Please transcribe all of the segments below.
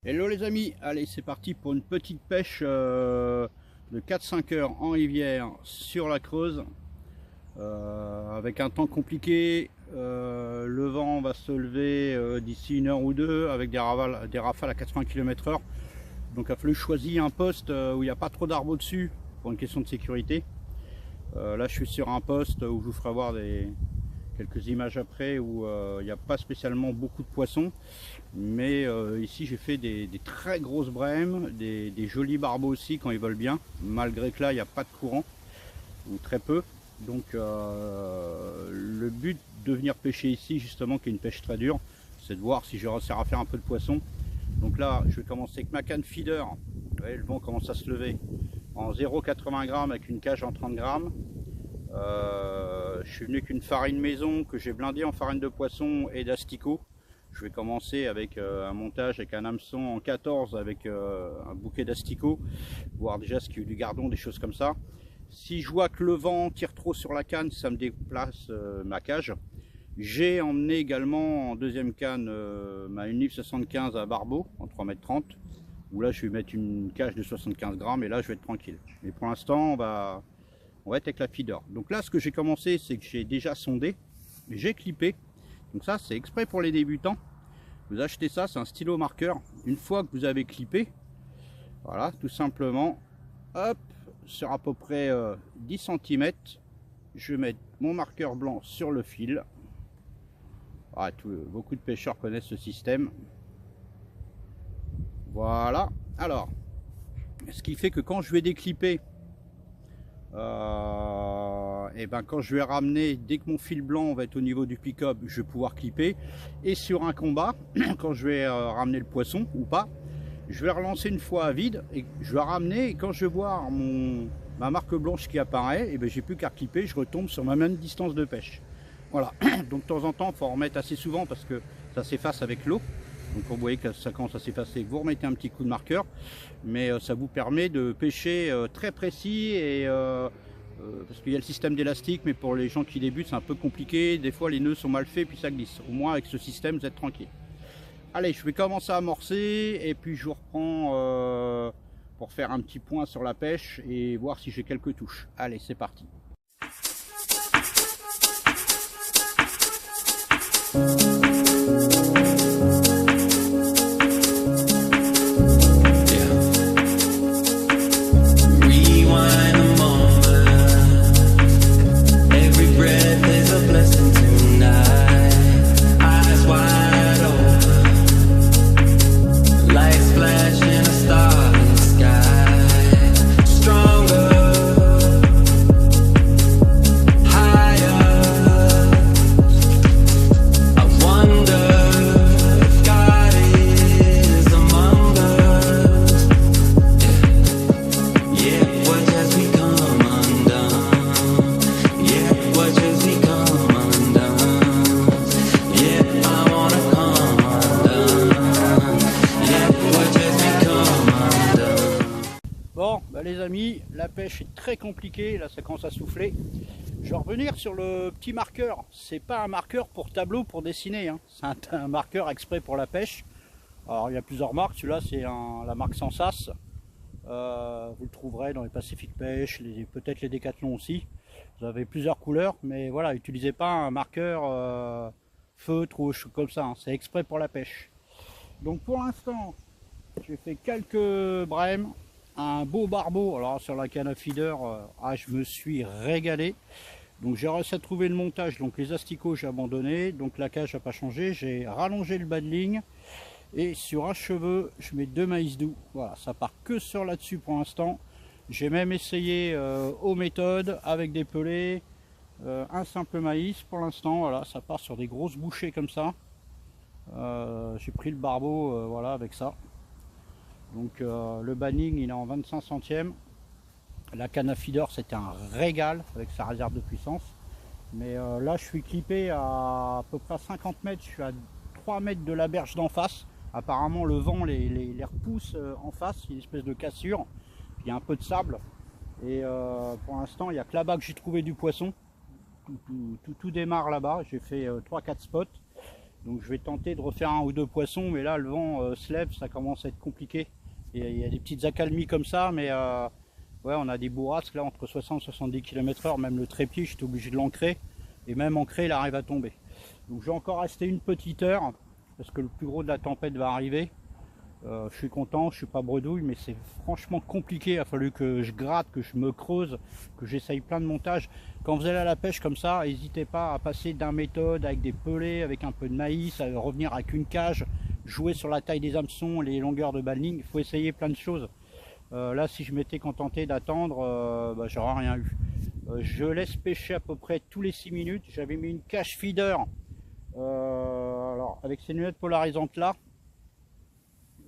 Hello les amis, allez c'est parti pour une petite pêche de 4-5 heures en rivière sur la Creuse avec un temps compliqué. Le vent va se lever d'ici une heure ou deux avec des rafales à 80 km/h. Donc il a fallu choisir un poste où il n'y a pas trop d'arbres au-dessus pour une question de sécurité. Là je suis sur un poste où je vous ferai voir quelques images après où il n'y a pas spécialement beaucoup de poissons, mais ici j'ai fait des très grosses brèmes, des jolis barbeaux aussi quand ils volent bien, malgré que là il n'y a pas de courant ou très peu. Donc le but de venir pêcher ici, justement, qui est une pêche très dure, c'est de voir si je réussis à faire un peu de poisson. Donc là je vais commencer avec ma canne feeder. Vous voyez, le vent commence à se lever, en 0,80 g avec une cage en 30 grammes. Je suis venu avec une farine maison que j'ai blindée en farine de poisson et d'asticot. Je vais commencer avec un montage avec un hameçon en 14 avec un bouquet d'asticots, voir déjà ce qu'il y a du gardon, des choses comme ça. Si je vois que le vent tire trop sur la canne, ça me déplace ma cage. J'ai emmené également en deuxième canne ma Unif 75 à barbeau en 3,30 m, où là je vais mettre une cage de 75 grammes et là je vais être tranquille. Mais pour l'instant on va être avec la feeder. Donc là ce que j'ai commencé, c'est que j'ai déjà sondé, j'ai clippé. Donc ça c'est exprès pour les débutants. Vous achetez ça, c'est un stylo marqueur. Une fois que vous avez clippé, voilà, tout simplement, hop, sur à peu près 10 cm, je vais mettre mon marqueur blanc sur le fil. Ah, beaucoup de pêcheurs connaissent ce système. Voilà. Alors, ce qui fait que quand je vais déclipper, et ben quand je vais ramener, dès que mon fil blanc va être au niveau du pick-up, je vais pouvoir clipper. Et sur un combat, quand je vais ramener le poisson ou pas, je vais relancer une fois à vide et je vais ramener. Et quand je vais voir ma marque blanche qui apparaît, et ben j'ai plus qu'à clipper, je retombe sur ma même distance de pêche. Voilà. Donc de temps en temps, il faut en remettre assez souvent parce que ça s'efface avec l'eau. Donc vous voyez que ça commence à s'effacer, vous remettez un petit coup de marqueur, mais ça vous permet de pêcher très précis et parce qu'il y a le système d'élastique, mais pour les gens qui débutent c'est un peu compliqué, des fois les nœuds sont mal faits puis ça glisse. Au moins avec ce système vous êtes tranquille. Allez, je vais commencer à amorcer et puis je vous reprends pour faire un petit point sur la pêche et voir si j'ai quelques touches. Allez, c'est parti. Bon, bah les amis, la pêche est très compliquée, là ça commence à souffler. Je vais revenir sur le petit marqueur. C'est pas un marqueur pour tableau, pour dessiner, hein. C'est un marqueur exprès pour la pêche. Alors il y a plusieurs marques, celui-là c'est la marque Sensas. Vous le trouverez dans les Pacific Pêche, peut-être les Décathlon aussi. Vous avez plusieurs couleurs, mais voilà, n'utilisez pas un marqueur feutre ou comme ça, hein. C'est exprès pour la pêche. Donc pour l'instant, j'ai fait quelques brèmes. Un beau barbeau, alors sur la canne à feeder, je me suis régalé. Donc j'ai réussi à trouver le montage, donc les asticots j'ai abandonné, donc la cage n'a pas changé, j'ai rallongé le bas de ligne et sur un cheveu je mets 2 maïs doux. Voilà, ça part que sur là-dessus pour l'instant. J'ai même essayé aux méthodes avec des pelets, un simple maïs pour l'instant. Voilà, ça part sur des grosses bouchées comme ça. J'ai pris le barbeau voilà, avec ça. Donc le banning il est en 25 centièmes. La canne à feeder c'était un régal avec sa réserve de puissance. Mais là je suis clippé à peu près 50 mètres, je suis à 3 mètres de la berge d'en face. Apparemment le vent les repousse en face, il y a une espèce de cassure. Il y a un peu de sable. Et pour l'instant il n'y a que là-bas que j'ai trouvé du poisson. Tout démarre là-bas, j'ai fait 3-4 spots. Donc je vais tenter de refaire un ou deux poissons, mais là le vent se lève, ça commence à être compliqué. Et il y a des petites accalmies comme ça, mais ouais, on a des bourrasques là entre 60 et 70 km/h, même le trépied, j'étais obligé de l'ancrer. Et même ancré, il arrive à tomber. Donc je vais encore rester une petite heure, parce que le plus gros de la tempête va arriver. Je suis content, je suis pas bredouille, mais c'est franchement compliqué. Il a fallu que je gratte, que je me creuse, que j'essaye plein de montages. Quand vous allez à la pêche comme ça, n'hésitez pas à passer d'un méthode avec des pelets, avec un peu de maïs, à revenir avec une cage, jouer sur la taille des hameçons, les longueurs de balling. Il faut essayer plein de choses. Là, si je m'étais contenté d'attendre, bah, j'aurais rien eu. Je laisse pêcher à peu près tous les 6 minutes. J'avais mis une cage feeder. Alors, avec ces lunettes polarisantes là,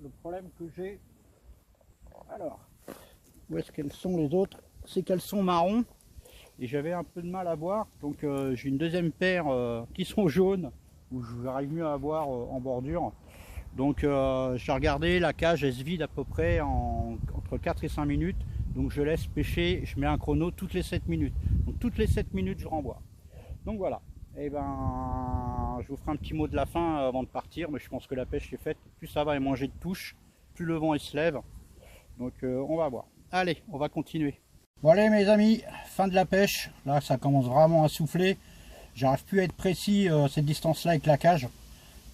le problème que j'ai, alors, où est-ce qu'elles sont les autres? C'est qu'elles sont marron et j'avais un peu de mal à voir. Donc j'ai une deuxième paire qui sont jaunes, où j'arrive mieux à voir en bordure. Donc j'ai regardé, la cage elle se vide à peu près entre 4 et 5 minutes. Donc je laisse pêcher, je mets un chrono toutes les 7 minutes. Donc toutes les 7 minutes je renvoie. Donc voilà. Et ben je vous ferai un petit mot de la fin avant de partir, mais je pense que la pêche est faite. Plus ça va manger de touches, plus le vent il se lève. Donc on va voir. Allez, on va continuer. Bon allez mes amis, fin de la pêche. Là ça commence vraiment à souffler. J'arrive plus à être précis cette distance là avec la cage.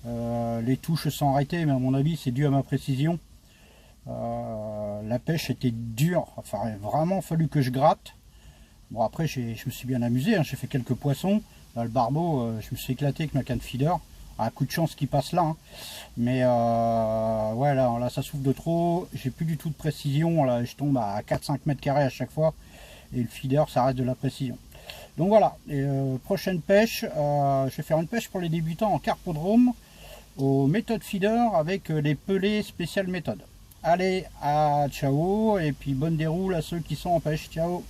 Les touches sont arrêtées, mais à mon avis c'est dû à ma précision. La pêche était dure, enfin vraiment fallu que je gratte. Bon après je me suis bien amusé, hein. J'ai fait quelques poissons. Là, le barbeau, je me suis éclaté avec ma canne feeder. Un coup de chance qui passe là, hein. Mais ouais là ça souffle de trop, j'ai plus du tout de précision. Là je tombe à 4-5 mètres carrés à chaque fois, et le feeder ça reste de la précision. Donc voilà, et, prochaine pêche, je vais faire une pêche pour les débutants en carpodrome aux méthodes feeder avec les pelés spéciales méthode. Allez, à ciao, et puis bonne déroule à ceux qui sont en pêche. Ciao.